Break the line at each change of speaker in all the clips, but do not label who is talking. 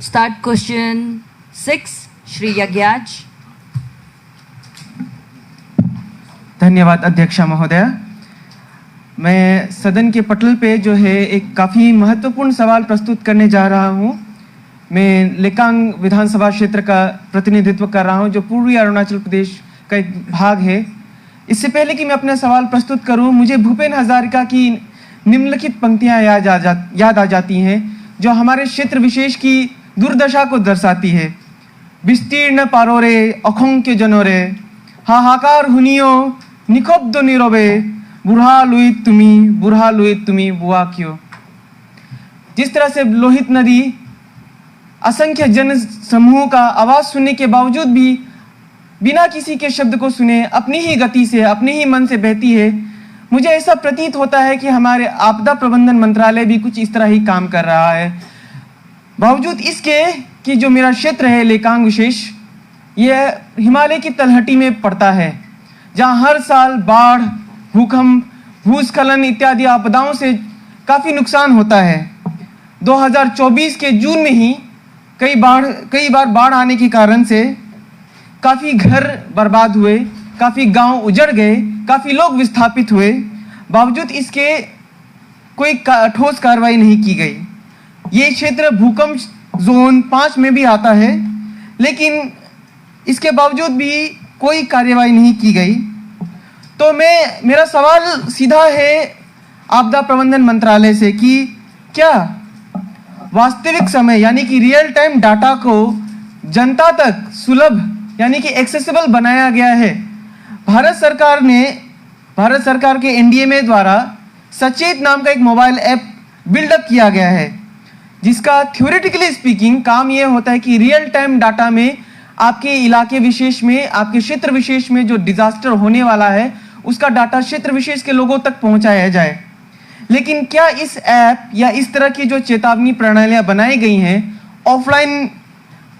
Start question 6, Shri Yagyaj.
धन्यवाद अध्यक्षा महोदय। मैं सदन के पटल पे जो है एक काफ़ी महत्वपूर्ण सवाल प्रस्तुत करने जा रहा हूँ। मैं लेकांग विधानसभा क्षेत्र का प्रतिनिधित्व कर रहा हूँ, जो पूर्वी अरुणाचल प्रदेश का एक भाग है। इससे पहले कि मैं अपना सवाल प्रस्तुत करूँ, मुझे भूपेन हजारिका की निम्नलिखित पंक्तियाँ याद आ जाती हैं, जो हमारे क्षेत्र विशेष की दुर्दशा को दर्शाती है। विस्तीर्ण पारोरे अखोंक्य जनोरे, हाहाकार हुनियो निखब्द नीरवे, बुढ़ा लुईत तुम्ही बुआ क्यों। जिस तरह से लोहित नदी असंख्य जन समूह का आवाज सुनने के बावजूद भी बिना किसी के शब्द को सुने अपनी ही गति से, अपने ही मन से बहती है, मुझे ऐसा प्रतीत होता है कि हमारे आपदा प्रबंधन मंत्रालय भी कुछ इस तरह ही काम कर रहा है। बावजूद इसके कि जो मेरा क्षेत्र है लेकांग विशेष, यह हिमालय की तलहटी में पड़ता है, जहाँ हर साल बाढ़, भूकंप, भूस्खलन इत्यादि आपदाओं से काफ़ी नुकसान होता है। 2024 के जून में ही कई बार बाढ़ आने के कारण से काफ़ी घर बर्बाद हुए, काफ़ी गांव उजड़ गए, काफ़ी लोग विस्थापित हुए। बावजूद इसके कोई ठोस कार्रवाई नहीं की गई। ये क्षेत्र भूकंप जोन 5 में भी आता है, लेकिन इसके बावजूद भी कोई कार्रवाई नहीं की गई। तो मेरा सवाल सीधा है आपदा प्रबंधन मंत्रालय से कि क्या वास्तविक समय यानी कि रियल टाइम डाटा को जनता तक सुलभ यानी कि एक्सेसिबल बनाया गया है। भारत सरकार के एनडीएमए द्वारा सचेत नाम का एक मोबाइल ऐप बिल्डअप किया गया है, जिसका थ्योरेटिकली स्पीकिंग काम यह होता है कि रियल टाइम डाटा में आपके इलाके विशेष में, आपके क्षेत्र विशेष में जो डिजास्टर होने वाला है, उसका डाटा क्षेत्र विशेष के लोगों तक पहुंचाया जाए। लेकिन क्या इस ऐप या इस तरह की जो चेतावनी प्रणालियां बनाई गई हैं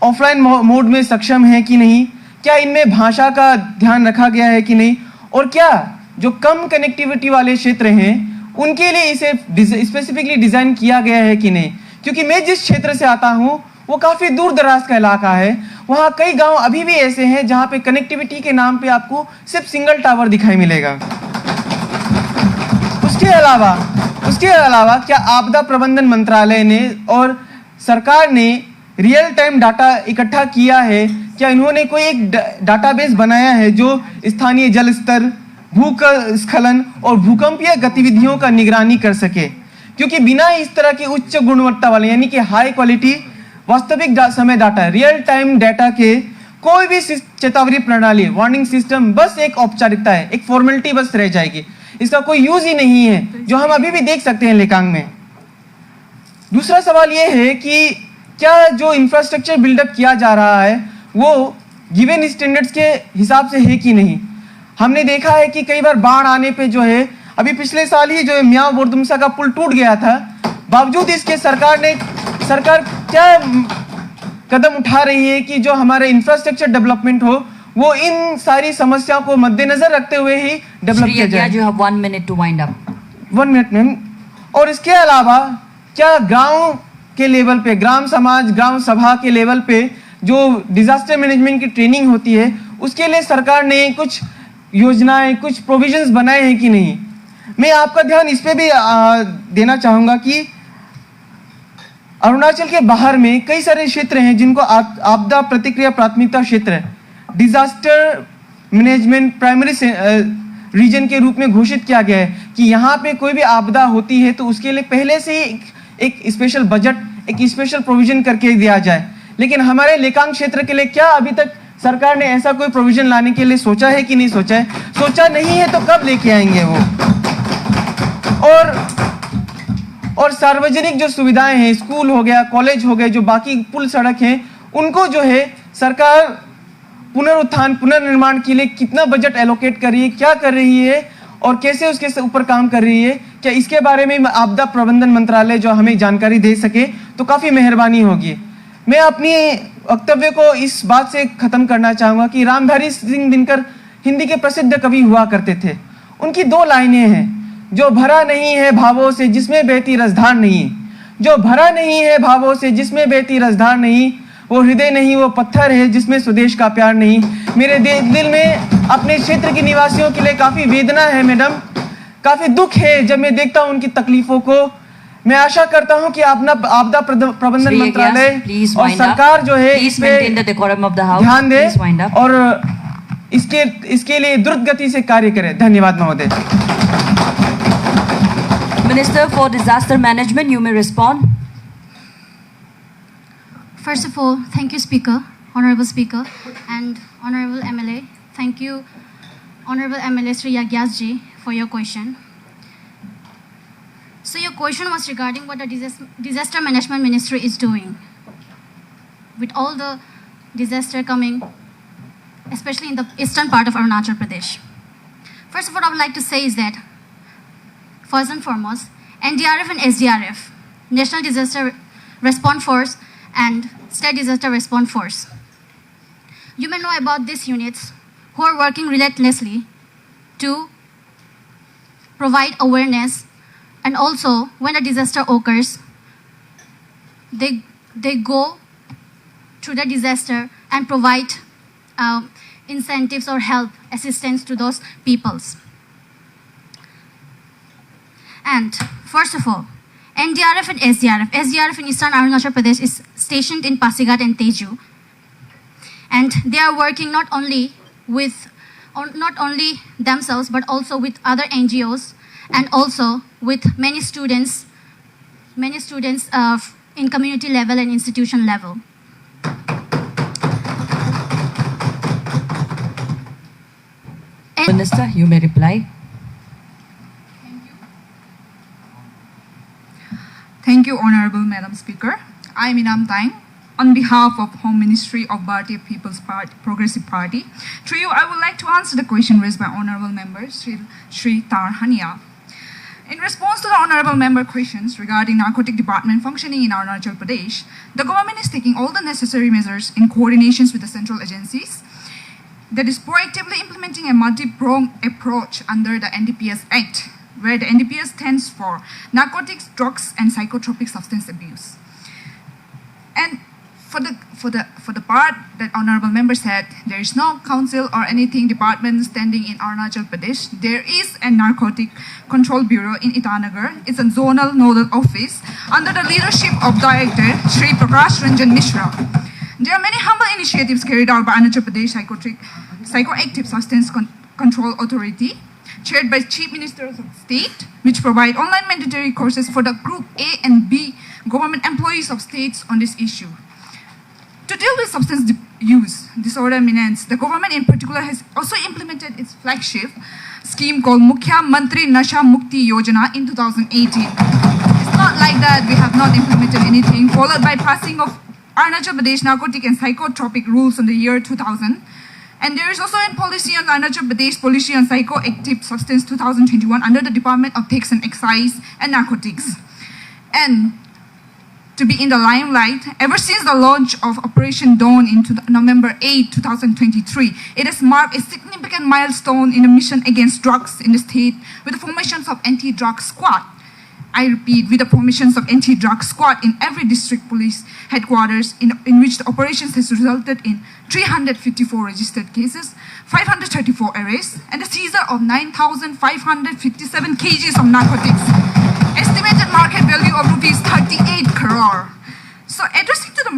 ऑफलाइन मोड में सक्षम है कि नहीं, क्या इनमें भाषा का ध्यान रखा गया है कि नहीं, और क्या जो कम कनेक्टिविटी वाले क्षेत्र हैं उनके लिए इसे स्पेसिफिकली डिजाइन किया गया है कि नहीं। क्योंकि मैं जिस क्षेत्र से आता हूं वो काफी दूर दराज का इलाका है। वहां कई गांव अभी भी ऐसे हैं जहां पे कनेक्टिविटी के नाम पे आपको सिर्फ सिंगल टावर दिखाई मिलेगा। उसके अलावा क्या आपदा प्रबंधन मंत्रालय ने और सरकार ने रियल टाइम डाटा इकट्ठा किया है? क्या इन्होंने कोई एक डाटाबेस बनाया है जो स्थानीय जल स्तर, भूस्खलन और भूकंपीय गतिविधियों का निगरानी कर सके? क्योंकि बिना इस तरह की उच्च गुणवत्ता वाले यानी कि हाई क्वालिटी वास्तविक समय डाटा, रियल टाइम डाटा के कोई भी चेतावनी प्रणाली, वार्निंग सिस्टम बस एक औपचारिकता है, एक फॉर्मेलिटी बस रह जाएगी। इसका कोई यूज ही नहीं है, जो हम अभी भी देख सकते हैं लेकांग में। दूसरा सवाल यह है कि क्या जो इंफ्रास्ट्रक्चर बिल्डअप किया जा रहा है वो गिवन स्टैंडर्ड्स के हिसाब से है कि नहीं। हमने देखा है कि कई बार बाढ़ आने पे जो है, अभी पिछले साल ही जो है मियाँ बोरदुमसा का पुल टूट गया था, बावजूद इसके सरकार क्या कदम उठा रही है कि जो हमारे इंफ्रास्ट्रक्चर डेवलपमेंट हो वो इन सारी समस्याओं को मद्देनजर रखते हुए ही डेवलप किया जाए।
You have 1 minute to wind up.
1 minute ma'am. और इसके अलावा क्या गांव के लेवल पे, ग्राम समाज, ग्राम सभा के लेवल पे जो डिजास्टर मैनेजमेंट की ट्रेनिंग होती है, उसके लिए सरकार ने कुछ योजनाएं, कुछ प्रोविजंस बनाए हैं कि नहीं? मैं आपका ध्यान इस पे भी देना चाहूँगा कि अरुणाचल के बाहर में कई सारे क्षेत्र हैं जिनको आपदा प्रतिक्रिया प्राथमिकता क्षेत्र, डिजास्टर मैनेजमेंट प्राइमरी रीजन के रूप में घोषित किया गया है कि यहाँ पे कोई भी आपदा होती है तो उसके लिए पहले से ही एक स्पेशल बजट, एक स्पेशल प्रोविजन करके दिया जाए। लेकिन हमारे लेकांग क्षेत्र के लिए क्या अभी तक सरकार ने ऐसा कोई प्रोविजन लाने के लिए सोचा है कि नहीं सोचा है? सोचा नहीं है तो कब लेके आएंगे वो? और सार्वजनिक जो सुविधाएं हैं, स्कूल हो गया, कॉलेज हो गए, जो बाकी पुल सड़क हैं, उनको जो है सरकार पुनरुत्थान, पुनर्निर्माण के लिए कितना बजट एलोकेट कर रही है, क्या कर रही है और कैसे उसके ऊपर काम कर रही है? क्या इसके बारे में आपदा प्रबंधन मंत्रालय जो हमें जानकारी दे सके तो काफ़ी मेहरबानी होगी। मैं अपनी वक्तव्य को इस बात से ख़त्म करना चाहूँगा कि रामधारी सिंह दिनकर हिंदी के प्रसिद्ध कवि हुआ करते थे। उनकी 2 लाइनें हैं, जो भरा नहीं है भावों से जिसमें बहती रसधार नहीं, जो भरा नहीं है भावों से, जिसमें बहती रसधार नहीं, वो हृदय नहीं, वो पत्थर है जिसमें स्वदेश का प्यार नहीं। मेरे दिल में अपने क्षेत्र के निवासियों के लिए काफ़ी वेदना है मैडम, काफ़ी दुख है जब मैं देखता हूँ उनकी तकलीफ़ों को। मैं आशा करता हूँ कि अपना आपदा प्रबंधन मंत्रालय और सरकार जो है इस पे ध्यान दे और इसके लिए द्रुत गति से कार्य करे। धन्यवाद महोदय।
Minister for Disaster Management, you may respond.
First of all, thank you, Speaker, Honorable Speaker, and Honorable MLA. Thank you, Honorable MLA Sri Yagyas ji, for your question. So your question was regarding what the Disaster Management Ministry is doing. With all the disaster coming, especially in the eastern part of Arunachal Pradesh. First of all, I would like to say is that, first and foremost, NDRF and SDRF, National Disaster Response Force and State Disaster Response Force. You may know about these units who are working relentlessly to provide awareness, and also when a disaster occurs, they go through the disaster and provide incentives or help, assistance to those peoples. And first of all, NDRF and SDRF. SDRF in Eastern Arunachal Pradesh is stationed in Pasighat and Teju. And they are working not only themselves, but also with other NGOs and also with many students in community level and institution level.
Minister, you may reply.
Thank you, Honorable Madam Speaker. I am Inam Taing. On behalf of Home Ministry of Bharatiya People's Party, Progressive Party, through you, I would like to answer the question raised by Honorable Member Shri Tarhania. In response to the Honorable Member questions regarding Narcotic Department functioning in Arunachal Pradesh, the government is taking all the necessary measures in coordinations with the central agencies that is proactively implementing a multi-pronged approach under the NDPS Act, where the NDPS stands for Narcotics, Drugs and Psychotropic Substance Abuse. And for the part that Honorable Member said, there is no council or anything department standing in Arunachal Pradesh. There is a Narcotic Control Bureau in Itanagar. It's a zonal nodal office under the leadership of Director Shri Prakash Ranjan Mishra. There are many humble initiatives carried out by Arunachal Pradesh Psychoactive Substance Control Authority, chaired by Chief Ministers of State, which provide online mandatory courses for the Group A and B government employees of states on this issue. To deal with substance use disorder menace, the government in particular has also implemented its flagship scheme called Mukhya Mantri Nasha Mukti Yojana in 2018. It's not like that we have not implemented anything, followed by passing of Arunachal Pradesh narcotic and psychotropic rules in the year 2000. And there is also a policy on Arunachal Pradesh Policy on Psychoactive Substance 2021 under the Department of Tax and Excise and Narcotics. And to be in the limelight, ever since the launch of Operation Dawn in November 8, 2023, it has marked a significant milestone in the mission against drugs in the state with the formations of anti-drug squad. I repeat, with the formations of anti-drug squad in every district police headquarters, in which the operations has resulted in 354 registered cases, 534 arrests, and the seizure of 9,557 kgs of narcotics. Estimated market value of rupees 38 crore. So addressing to the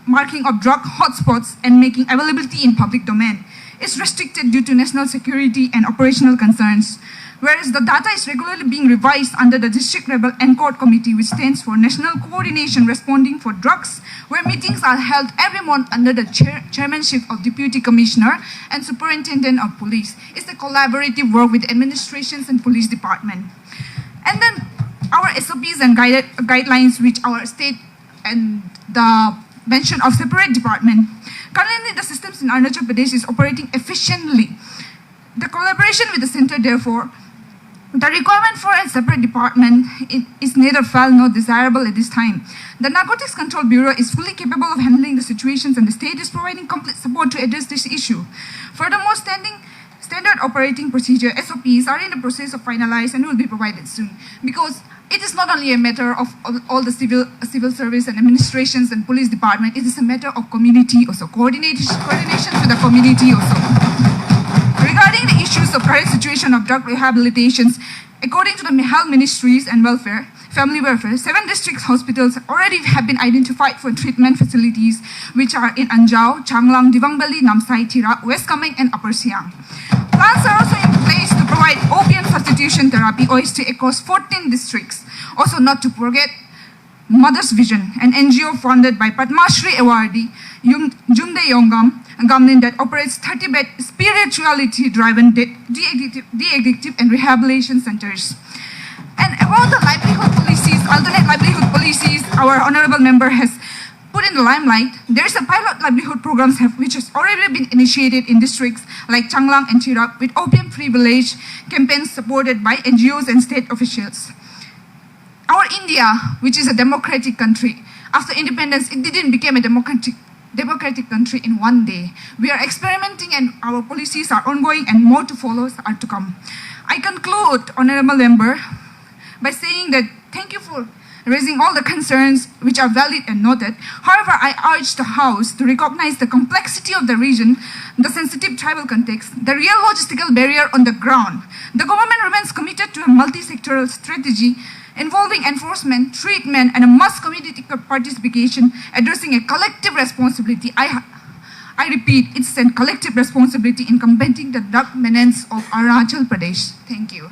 marking of drug hotspots and making availability in public domain is restricted due to national security and operational concerns, whereas the data is regularly being revised under the District Level NCORD Committee, which stands for National Coordination Responding for Drugs, where meetings are held every month under the chairmanship of Deputy Commissioner and Superintendent of Police. It's a collaborative work with administrations and police department. And then our SOPs and guidelines, which our state and the mention of separate department. Currently, the systems in Arunachal Pradesh is operating efficiently. The collaboration with the center, therefore, the requirement for a separate department is neither felt nor desirable at this time. The Narcotics Control Bureau is fully capable of handling the situations, and the state is providing complete support to address this issue. Furthermore, standard operating procedure, SOPs, are in the process of finalized and will be provided soon. Because it is not only a matter of all the civil service and administrations and police department, it is a matter of community also, coordination with the community also. Regarding the issues of current situation of drug rehabilitations, according to the Health Ministries and Family Welfare, 7 district hospitals already have been identified for treatment facilities, which are in Anjao, Changlang, Dibang Valley, Namsai, Tira, West Kameng, and Upper Siang. Plans are also in place to provide opium substitution therapy (OST) across 14 districts. Also, not to forget Mother's Vision, an NGO funded by Padma Shri awardee Jumde Yongam, a government that operates 30-bed spirituality-driven de-addictive and rehabilitation centers. And about the livelihood policies, alternate livelihood policies, our honorable member has put in the limelight. There is a pilot livelihood programs which has already been initiated in districts like Changlang and Chirap with opium-free village campaigns supported by NGOs and state officials. Our India, which is a democratic country, after independence, it didn't become a democratic country in one day. We are experimenting and our policies are ongoing and more to follow are to come. I conclude, honorable member, by saying that thank you for raising all the concerns which are valid and noted. However, I urge the House to recognize the complexity of the region, the sensitive tribal context, the real logistical barrier on the ground. The government remains committed to a multi-sectoral strategy involving enforcement, treatment, and a mass community participation, addressing a collective responsibility. I repeat, it's a collective responsibility in combating the drug menace of Arunachal Pradesh. Thank you.